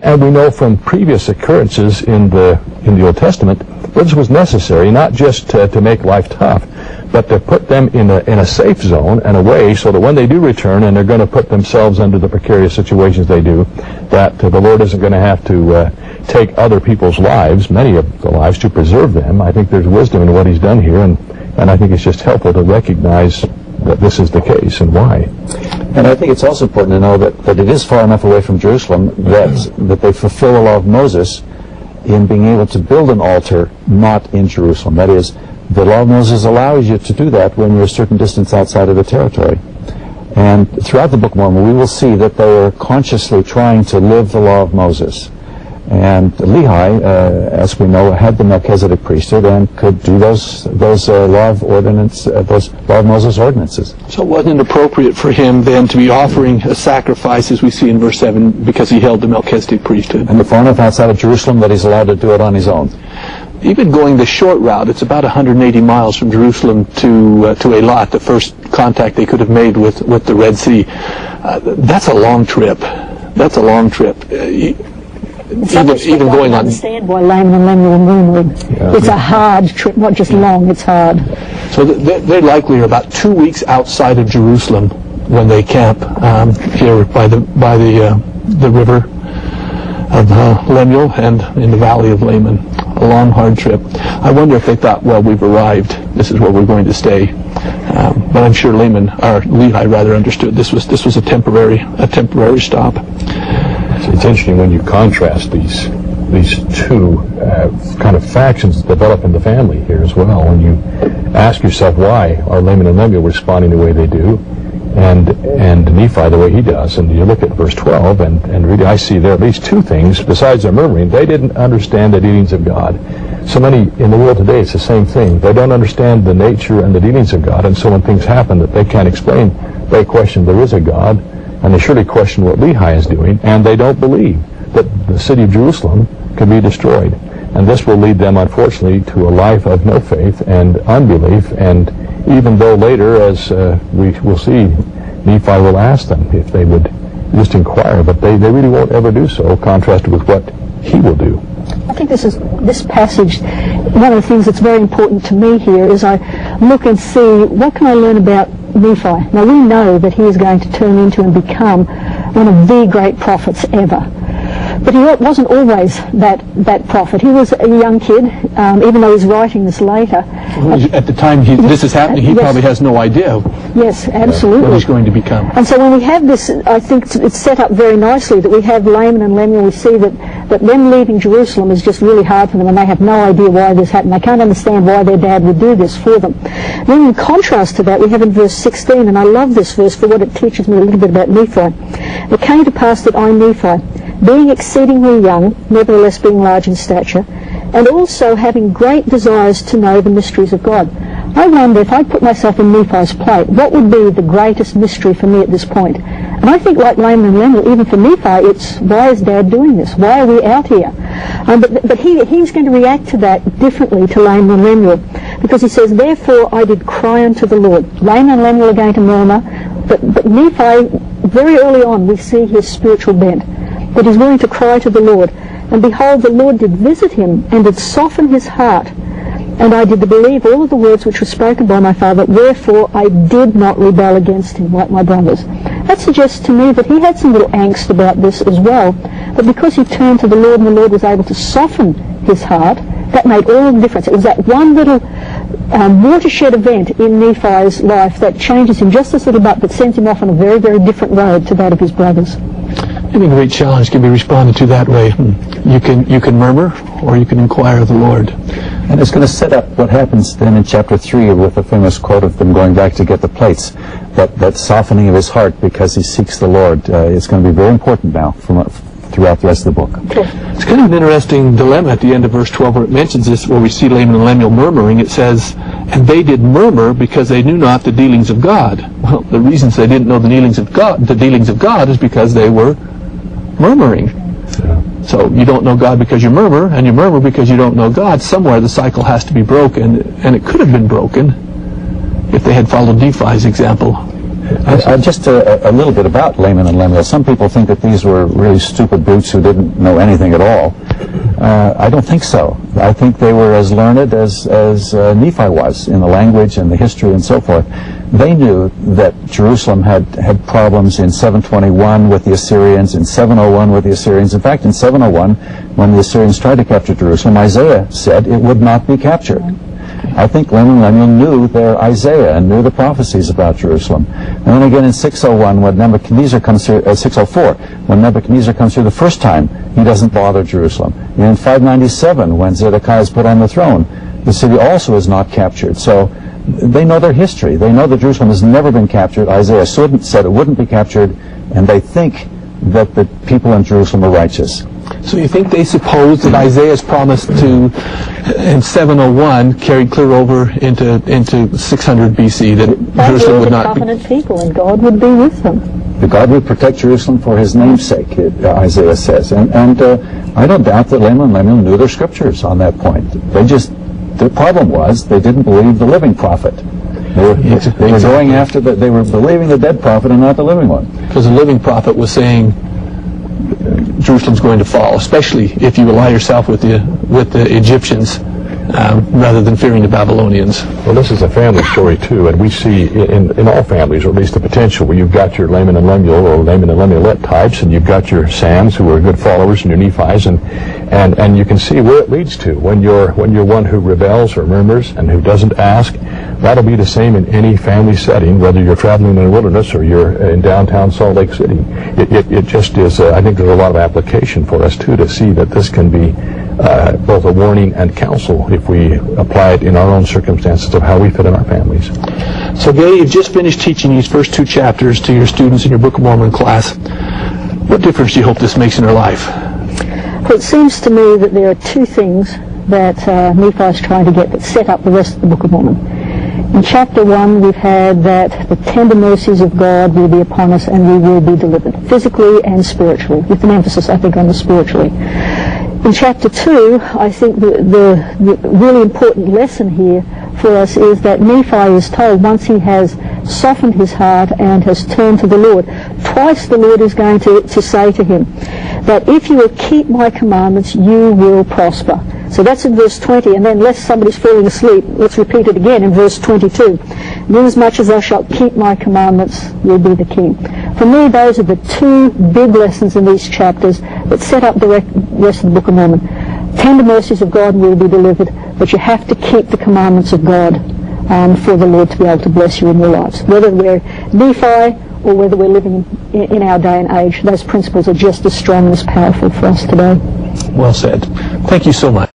And we know from previous occurrences in the Old Testament, this was necessary, not just to make life tough, but to put them in a safe zone and a way so that when they do return and they're going to put themselves under the precarious situations they do, that the Lord isn't going to have to take other people's lives, many of the lives, to preserve them. I think there's wisdom in what he's done here, and I think it's just helpful to recognize that this is the case and why. And I think it's also important to know that it is far enough away from Jerusalem that they fulfill the law of Moses in being able to build an altar not in Jerusalem. That is, the law of Moses allows you to do that when you're a certain distance outside of the territory. And throughout the Book of Mormon, we will see that they are consciously trying to live the law of Moses. And Lehi, as we know, had the Melchizedek priesthood and could do those law of Moses ordinances. So it wasn't appropriate for him then to be offering a sacrifice, as we see in verse 7, because he held the Melchizedek priesthood. And far enough outside of Jerusalem that he's allowed to do it on his own. Even going the short route, it's about 180 miles from Jerusalem to Eilat, the first contact they could have made with the Red Sea. That's a long trip. That's a long trip. Even going on. Understand why Laman and Lemuel were murmuring. Yeah. It's a hard trip, not just long. It's hard. So they likely are about 2 weeks outside of Jerusalem when they camp here by the river of Lemuel and in the valley of Laman. A long, hard trip. I wonder if they thought, well, we've arrived. This is where we're going to stay. But I'm sure Lehi rather understood this was a temporary stop. It's interesting when you contrast these two kind of factions that develop in the family here as well. When you ask yourself why are Laman and Lemuel responding the way they do, and Nephi the way he does, and you look at verse 12, and really I see there at least two things besides their murmuring. They didn't understand the dealings of God. So many in the world today, it's the same thing. They don't understand the nature and the dealings of God, and so when things happen that they can't explain, they question there is a God. And they surely question what Lehi is doing, and they don't believe that the city of Jerusalem can be destroyed. And this will lead them, unfortunately, to a life of no faith and unbelief. And even though later, as we will see, Nephi will ask them if they would just inquire, but they really won't ever do so, contrasted with what he will do. I think this passage, one of the things that's very important to me here is I look and see what can I learn about Nephi. Now we know that he is going to turn into and become one of the great prophets ever. But he wasn't always that prophet. He was a young kid, even though he's writing this later. At the time this is happening, he probably has no idea. Yes, absolutely. What he's going to become. And so when we have this, I think it's set up very nicely that we have Laman and Lemuel. We see that them leaving Jerusalem is just really hard for them, and they have no idea why this happened. They can't understand why their dad would do this for them. Then in contrast to that, we have in verse 16, and I love this verse for what it teaches me a little bit about Nephi. It came to pass that I, Nephi, being exceedingly young, nevertheless being large in stature, and also having great desires to know the mysteries of God. I wonder if I put myself in Nephi's place, what would be the greatest mystery for me at this point? And I think like Laman and Lemuel, even for Nephi, it's why is Dad doing this? Why are we out here? But he's going to react to that differently to Laman and Lemuel, because he says, therefore I did cry unto the Lord. Laman and Lemuel are going to murmur, but Nephi, very early on, we see his spiritual bent, that he's willing to cry to the Lord. And behold, the Lord did visit him, and did soften his heart. And I did believe all of the words which were spoken by my father, wherefore I did not rebel against him like my brothers. That suggests to me that he had some little angst about this as well. But because he turned to the Lord, and the Lord was able to soften his heart, that made all the difference. It was that one little watershed event in Nephi's life that changes him just this little bit, but sends him off on a very, very different road to that of his brothers. Any great challenge can be responded to that way. You can murmur, or you can inquire of the Lord. And it's going to set up what happens then in chapter 3 with the famous quote of them going back to get the plates. That softening of his heart because he seeks the Lord is going to be very important now throughout the rest of the book. It's kind of an interesting dilemma at the end of verse 12 where it mentions this, where we see Laman and Lemuel murmuring. It says, and they did murmur because they knew not the dealings of God. Well, the reasons they didn't know the dealings of God is because they were murmuring. So you don't know God because you murmur, and you murmur because you don't know God. Somewhere the cycle has to be broken, and it could have been broken if they had followed Nephi's example. Just a little bit about Laman and Lemuel. Some people think that these were really stupid brutes who didn't know anything at all. I don't think so. I think they were as learned as Nephi was in the language and the history and so forth. They knew that Jerusalem had problems in 721 with the Assyrians, in 701 with the Assyrians. In fact, in 701, when the Assyrians tried to capture Jerusalem, Isaiah said it would not be captured. I think Laman and Lemuel knew their Isaiah and knew the prophecies about Jerusalem. And then again in 601, when Nebuchadnezzar comes through, 604, when Nebuchadnezzar comes through the first time, he doesn't bother Jerusalem. And in 597, when Zedekiah is put on the throne, the city also is not captured. So they know their history. They know that Jerusalem has never been captured. Isaiah said it wouldn't be captured, and they think that the people in Jerusalem are righteous. So you think they suppose that Isaiah's promise in 701 carried clear over into 600 BC, that Jerusalem would not be covenant people, and God would be with them. That God would protect Jerusalem for his namesake, Isaiah says. And I don't doubt that Laman and Lemuel knew their scriptures on that point. Their problem was they didn't believe the living prophet. They were going after they were believing the dead prophet and not the living one. Because the living prophet was saying Jerusalem's going to fall, especially if you ally yourself with the Egyptians rather than fearing the Babylonians. Well, this is a family story too, and we see in all families, or at least the potential, where you've got your Laman and Lemuel or Laman and Lemuelite types, and you've got your Sams who are good followers, and your Nephis, and you can see where it leads to when you're one who rebels or murmurs and who doesn't ask. That'll be the same in any family setting, whether you're traveling in the wilderness or you're in downtown Salt Lake City. It just is. I think there's a lot of application for us too to see that this can be both a warning and counsel if we apply it in our own circumstances of how we fit in our families. So, Gay, you've just finished teaching these first two chapters to your students in your Book of Mormon class. What difference do you hope this makes in their life? Well, it seems to me that there are two things that Nephi is trying to get that set up the rest of the Book of Mormon. In chapter 1, we've had that the tender mercies of God will be upon us and we will be delivered, physically and spiritually, with an emphasis, I think, on the spiritually. In chapter 2, I think the really important lesson here for us is that Nephi is told, once he has softened his heart and has turned to the Lord, twice the Lord is going to say to him that if you will keep my commandments, you will prosper. So that's in verse 20, and then lest somebody's falling asleep, let's repeat it again in verse 22. Inasmuch as thou shalt keep my commandments, you'll be the king. For me, those are the two big lessons in these chapters that set up the rest of the Book of Mormon. Tender mercies of God will be delivered, but you have to keep the commandments of God for the Lord to be able to bless you in your lives. Whether we're Nephi or whether we're living in our day and age, those principles are just as strong and as powerful for us today. Well said. Thank you so much.